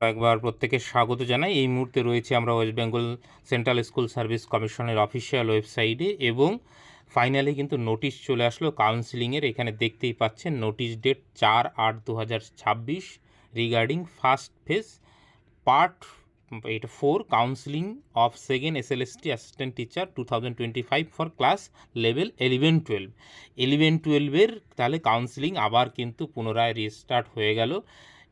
একবার প্রত্যেকে স্বাগত জানাই। এই মুহূর্তে রয়েছে আমরা West Bengal central school service কমিশনের অফিসিয়াল ওয়েবসাইটে এবং ফাইনালি কিন্তু নোটিশ চলে আসলো কাউন্সিলিংয়ের। এখানে দেখতেই পাচ্ছেন notice date 4/8/2026 regarding first phase part 4 counselling of second SLST assistant teacher 2025 for class level 11-12। 11-12-এর তাহলে কাউন্সিলিং আবার কিন্তু পুনরায় রিস্টার্ট হয়ে গেল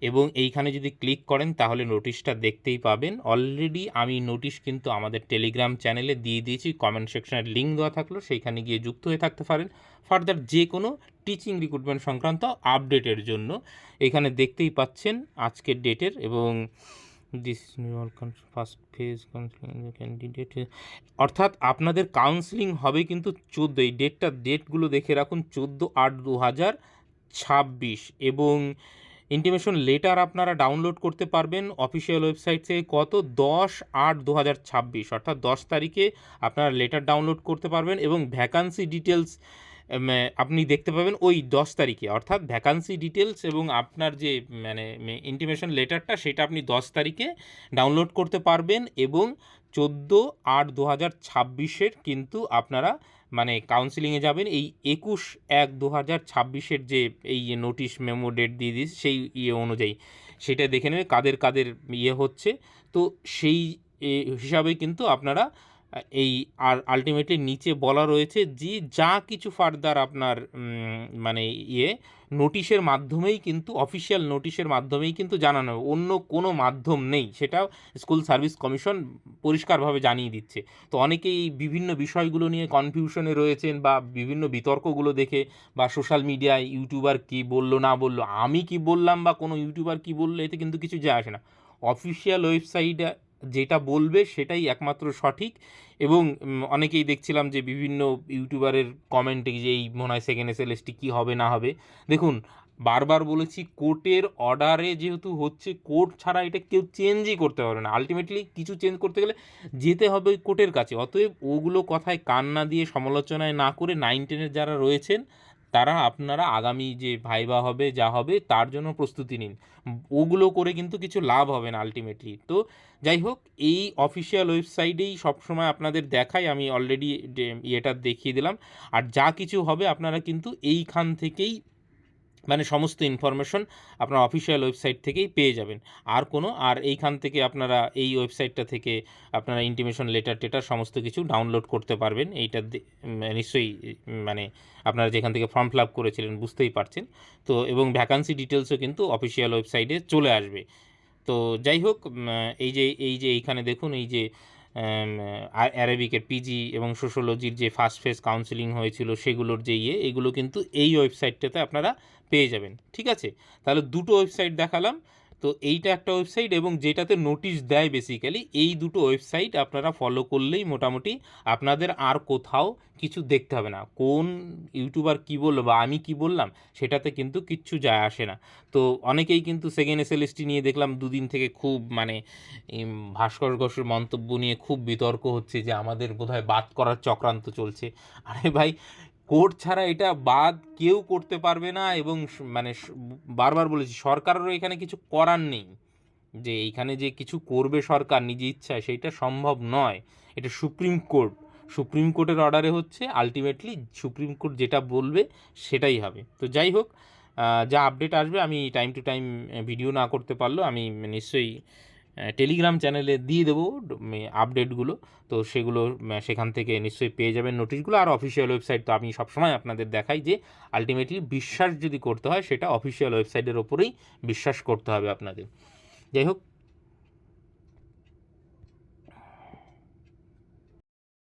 এবং এইখানে যদি ক্লিক করেন তাহলে নোটিশটা দেখতেই পাবেন। অলরেডি আমি নোটিশ কিন্তু আমাদের টেলিগ্রাম চ্যানেলে দিয়ে দিয়েছি, কমেন্ট সেকশনের লিঙ্ক দেওয়া থাকলো, সেইখানে গিয়ে যুক্ত হয়ে থাকতে পারেন ফার্দার যে কোনো টিচিং রিক্রুটমেন্ট সংক্রান্ত আপডেটের জন্য। এখানে দেখতেই পাচ্ছেন আজকের ডেটের এবং this first phase counselling candidate, অর্থাৎ আপনাদের কাউন্সিলিং হবে কিন্তু 14, এই ডেটগুলো দেখে রাখুন, 14/8/2026 এবং ইন্টিমেশন লেটার আপনারা ডাউনলোড করতে পারবেন অফিসিয়াল ওয়েবসাইট থেকে কত 10/8/2026, অর্থাৎ 10 তারিখে আপনারা লেটার ডাউনলোড করতে পারবেন এবং ভ্যাকান্সি ডিটেলস আপনি দেখতে পাবেন ওই 10 তারিখে, অর্থাৎ ভ্যাকান্সি ডিটেলস এবং আপনার যে ইন্টিমেশন লেটারটা সেটা আপনি 10 তারিখে ডাউনলোড করতে পারবেন এবং 14/8/2026 কিন্তু আপনারা কাউন্সিলিংয়ে যাবেন। এই 21/1/2026 যে এই নোটিশ মেমো ডেট দিয়ে দিস সেই অনুযায়ী সেটা দেখে নেবে কাদের কাদের হচ্ছে। তো সেই হিসাবে কিন্তু আপনারা এই আর আলটিমেটলি নিচে বলা রয়েছে যে যা কিছু ফার্দার আপনার নোটিশের মাধ্যমেই কিন্তু অফিসিয়াল নোটিশের মাধ্যমেই কিন্তু জানানো হবে, অন্য কোনো মাধ্যম নেই, সেটাও স্কুল সার্ভিস কমিশন পরিষ্কারভাবে জানিয়ে দিচ্ছে। তো অনেকেই বিভিন্ন বিষয়গুলো নিয়ে কনফিউশনে রয়েছেন বা বিভিন্ন বিতর্কগুলো দেখে বা সোশ্যাল মিডিয়ায় ইউটিউবার কি বললো না বললো, আমি কি বললাম বা কোনো ইউটিউবার কি বললো, এতে কিন্তু কিছু যায় আসে না। অফিসিয়াল ওয়েবসাইটে যেটা বলবে সেটাই একমাত্র সঠিক এবং অনেকেই দেখছিলাম যে বিভিন্ন ইউটিউবারের কমেন্টে যে এই মনে হয় সেকেন্ড SLST কী হবে না হবে। দেখুন, বারবার বলেছি কোর্টের অর্ডারে যেহেতু হচ্ছে, কোর্ট ছাড়া এটা কেউ চেঞ্জই করতে পারবে না। আলটিমেটলি কিছু চেঞ্জ করতে গেলে যেতে হবে কোর্টের কাছে। অতএব ওগুলো কথায় কান না দিয়ে সমালোচনায় না করে 9-10-এর যারা রয়েছেন তারা আপনারা আগামী যে ভাইবা হবে যা হবে তার জন্য প্রস্তুতি নিন। ওগুলো করে কিন্তু কিছু লাভ হবে না আলটিমেটলি। তো যাই হোক, এই অফিসিয়াল ওয়েবসাইটেই সবসময় আপনাদের দেখাই, আমি অলরেডি এটা দেখিয়ে দিলাম। আর যা কিছু হবে আপনারা কিন্তু এইখান থেকেই সমস্ত ইনফরমেশন আপনার অফিসিয়াল ওয়েবসাইট থেকেই পেয়ে যাবেন। আর এইখান থেকে আপনারা এই ওয়েবসাইটটা থেকে আপনারা ইন্টিমেশন লেটার সমস্ত কিছু ডাউনলোড করতে পারবেন। এইটা নিশ্চয়ই আপনারা যেখান থেকে ফর্ম ফিল আপ করেছিলেন বুঝতেই পারছেন। তো এবং ভ্যাকান্সি ডিটেলসও কিন্তু অফিসিয়াল ওয়েবসাইটে চলে আসবে। তো যাই হোক, এই যে এইখানে দেখুন, এই যে অ্যারাবিকের পিজি এবং সোশ্যোলজির যে ফার্স্ট ফেজ কাউন্সিলিং হয়েছিল সেগুলোর যে এগুলো কিন্তু এই ওয়েবসাইটটাতে আপনারা পেয়ে যাবেন। ঠিক আছে, তাহলে দুটো ওয়েবসাইট দেখালাম। তো এইটা একটা ওয়েবসাইট এবং যেটাতে নোটিশ দেয় বেসিক্যালি, এই দুটো ওয়েবসাইট আপনারা ফলো করলেই মোটামুটি আপনাদের আর কোথাও কিছু দেখতে হবে না। কোন ইউটিউবার কী বললো বা আমি কি বললাম সেটাতে কিন্তু কিচ্ছু যায় আসে না। তো অনেকেই কিন্তু সেকেন্ড SLST নিয়ে দেখলাম দুদিন থেকে খুব ভাস্কর ঘোষের মন্তব্য নিয়ে খুব বিতর্ক হচ্ছে যে আমাদের বোধহয় বাদ করার চক্রান্ত চলছে। আরে ভাই, কোর্ট ছাড়া এটা বাদ কেউ করতে পারবে না এবং বারবার বলেছি সরকারেরও এখানে কিছু করার নেই, যে এইখানে যে কিছু করবে সরকার নিজে ইচ্ছায় সেইটা সম্ভব নয়। এটা সুপ্রিম কোর্টের অর্ডারে হচ্ছে, আলটিমেটলি সুপ্রিম কোর্ট যেটা বলবে সেটাই হবে। তো যাই হোক, যা আপডেট আসবে আমি টাইম টু টাইম ভিডিও না করতে পারলেও আমি নিশ্চয়ই টেলিগ্রাম চ্যানেলে দিয়ে দেবো আপডেটগুলো। তো সেগুলো সেখান থেকে নিশ্চয়ই পেয়ে যাবেন নোটিশগুলো। আর অফিসিয়াল ওয়েবসাইট তো আমি সবসময় আপনাদের দেখাই যে আলটিমেটলি বিশ্বাস যদি করতে হয় সেটা অফিসিয়াল ওয়েবসাইটের ওপরেই বিশ্বাস করতে হবে আপনাদের। যাই হোক,